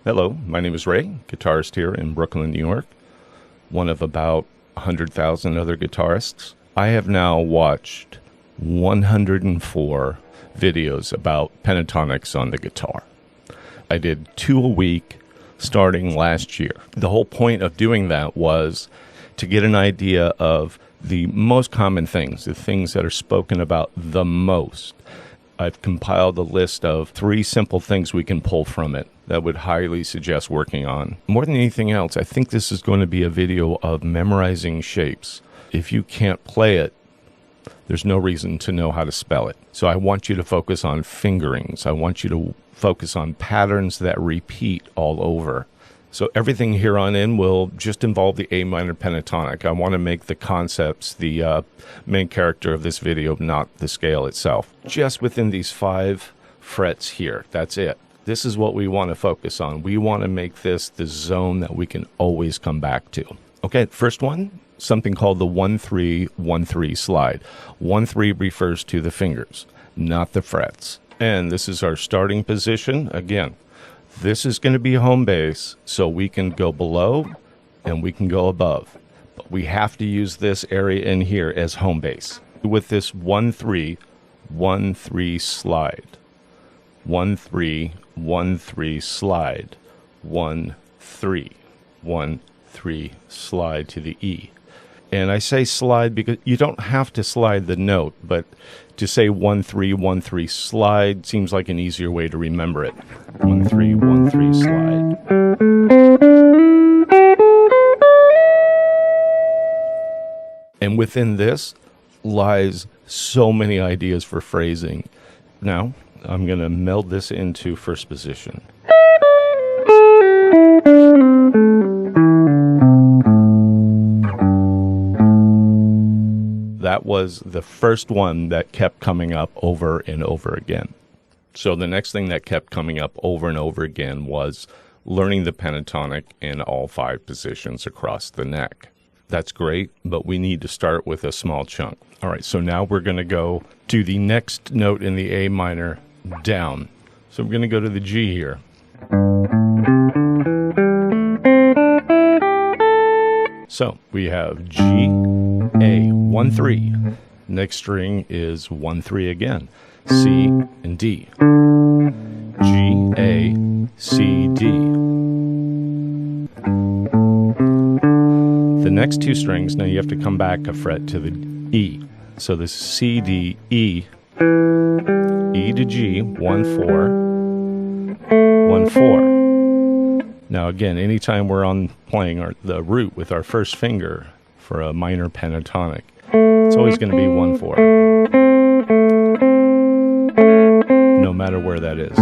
Hello, my name is Ray, guitarist here in Brooklyn, New York, one of about 100,000 other guitarists. I have now watched 104 videos about pentatonics on the guitar. I did 2 a week starting last year. The whole point of doing that was to get an idea of the most common things, the things that are spoken about the most. I've compiled a list of 3 simple things we can pull from it that would highly suggest working on. More than anything else, I think this is going to be a video of memorizing shapes. If you can't play it, there's no reason to know how to spell it. So I want you to focus on fingerings. I want you to focus on patterns that repeat all over. So everything here on in will just involve the A minor pentatonic. I want to make the concepts the main character of this video, not the scale itself. Just within these 5 frets here, that's it. This is what we want to focus on. We want to make this the zone that we can always come back to. Okay, first one, something called the 1-3-1-3 slide. 1-3 refers to the fingers, not the frets. And this is our starting position. Again, this is going to be home base, so we can go below and we can go above. But we have to use this area in here as home base. With this 1-3-1-3 slide. 1-3-1-3 slide. 1-3-1-3 slide to the E. And I say slide because you don't have to slide the note, but to say 1-3-1-3 slide seems like an easier way to remember it. 1-3-1-3 slide. And within this lies so many ideas for phrasing. Now, I'm going to meld this into first position. That was the first one that kept coming up over and over again. So the next thing that kept coming up over and over again was learning the pentatonic in all 5 positions across the neck. That's great, but we need to start with a small chunk. All right, so now we're going to go to the next note in the A minor down. So we're going to go to the G here. So we have G, A, 1-3. Next string is 1-3 again. C and D. G, A, C, D. The next 2 strings, now you have to come back a fret to the E. So this is C, D, E. E to G, 1-4. 1-4. Now again, anytime we're on playing the root with our first finger for a minor pentatonic, it's always going to be 1-4. No matter where that is.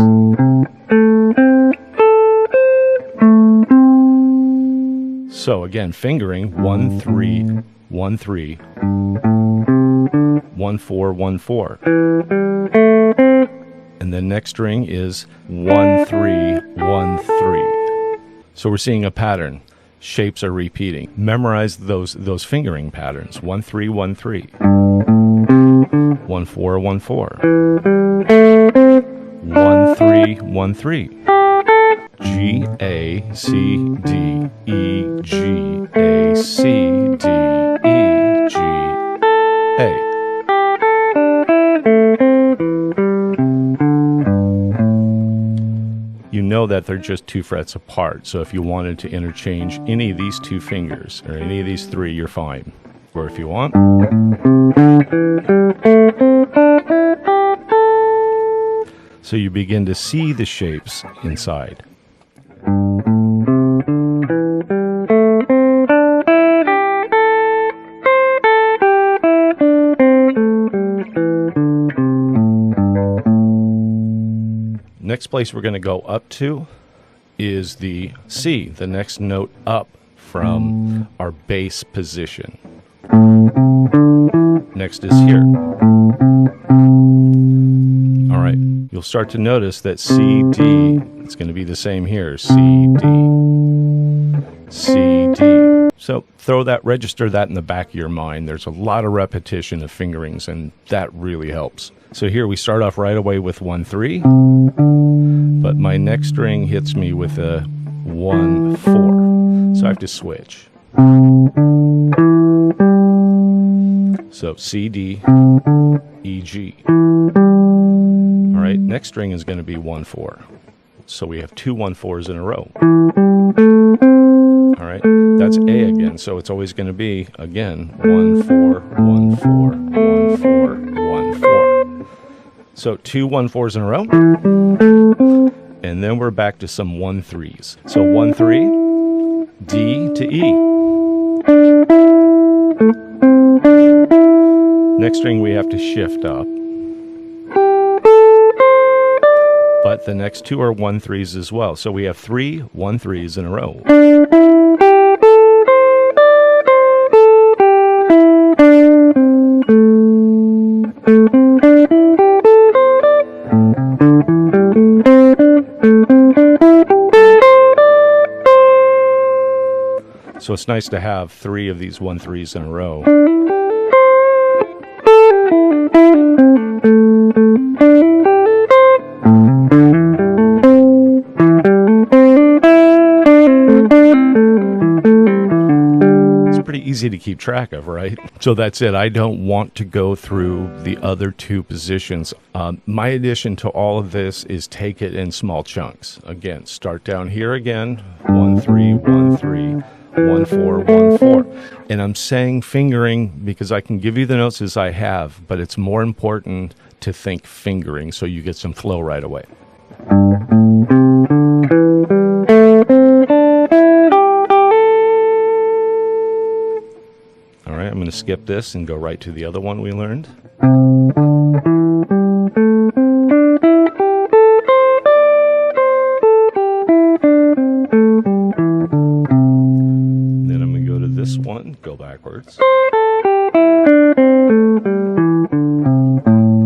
So again, fingering 1-3, 1-3, 1-4, 1-4. And the next string is 1-3, 1-3. So we're seeing a pattern. Shapes are repeating. Memorize those fingering patterns. 1-3, 1-3. 1-4, 1-4. 1-3, 1-3. G, A, C, D, E, G, A, C, D, E, G, A. You know that they're just 2 frets apart, so if you wanted to interchange any of these 2 fingers, or any of these 3, you're fine. Or if you want, so you begin to see the shapes inside. Next place we're going to go up to is the C, the next note up from our bass position. Next is here. All right, you'll start to notice that C, D, it's going to be the same here. C, D, C, D. So register that in the back of your mind. There's a lot of repetition of fingerings, and that really helps. So here we start off right away with 1-3, but my next string hits me with a 1-4. So I have to switch. So C, D, E, G. All right, next string is going to be 1-4. So we have 2 1-4s in a row. All right, that's A again. So it's always going to be, again, 1-4, 1-4, 1-4, 1-4. So 2 1-4s in a row. And then we're back to some 1-3s. So 1-3, D to E. Next string we have to shift up. But the next 2 are 1-3s as well. So we have 3 1-3s in a row. So it's nice to have 3 of these 1-3s in a row. Easy to keep track of, right? So that's it. I don't want to go through the other 2 positions. My addition to all of this is take it in small chunks. Again, start down here again, 1-3, 1-3, 1-4, 1-4. And I'm saying fingering because I can give you the notes as I have, but it's more important to think fingering so you get some flow right away. All right, I'm going to skip this and go right to the other one we learned. Then I'm going to go to this one, go backwards.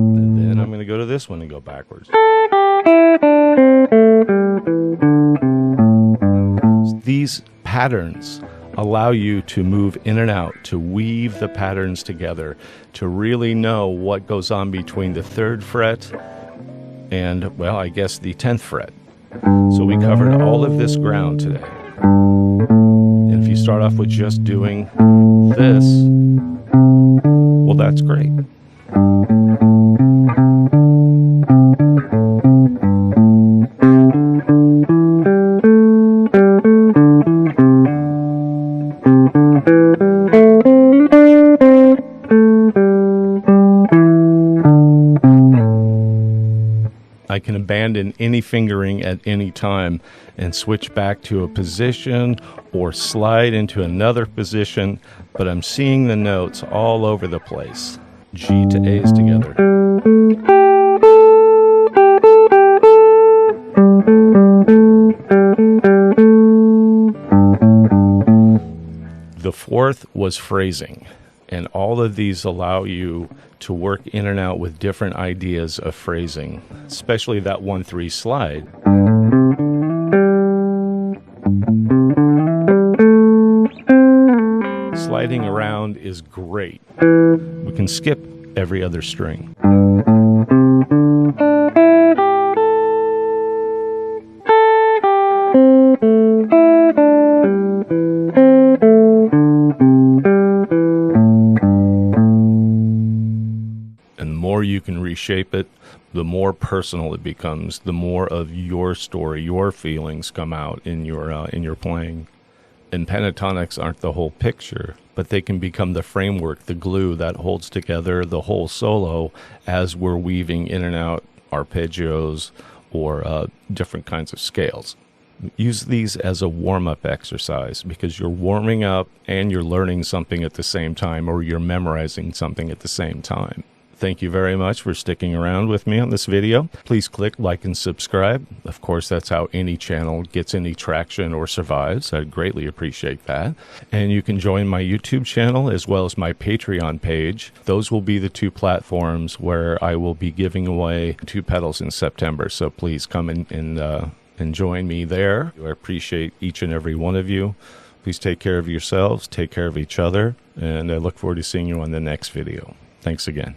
And then I'm going to go to this one and go backwards. These patterns allow you to move in and out, to weave the patterns together, to really know what goes on between the 3rd fret and, well, I guess the 10th fret. So we covered all of this ground today. And if you start off with just doing this, well, that's great. I can abandon any fingering at any time and switch back to a position or slide into another position, but I'm seeing the notes all over the place. G to A's together. The 4th was phrasing, and all of these allow you to work in and out with different ideas of phrasing, especially that 1-3 slide. Sliding around is great. We can skip every other string. And the more you can reshape it, the more personal it becomes, the more of your story, your feelings come out in your playing. And pentatonics aren't the whole picture, but they can become the framework, the glue that holds together the whole solo as we're weaving in and out arpeggios or different kinds of scales. Use these as a warm-up exercise because you're warming up and you're learning something at the same time, or you're memorizing something at the same time. Thank you very much for sticking around with me on this video. Please click like and subscribe. Of course, that's how any channel gets any traction or survives. I'd greatly appreciate that. And you can join my YouTube channel as well as my Patreon page. Those will be the 2 platforms where I will be giving away 2 pedals in September. So please come and join me there. I appreciate each and every one of you. Please take care of yourselves, take care of each other, and I look forward to seeing you on the next video. Thanks again.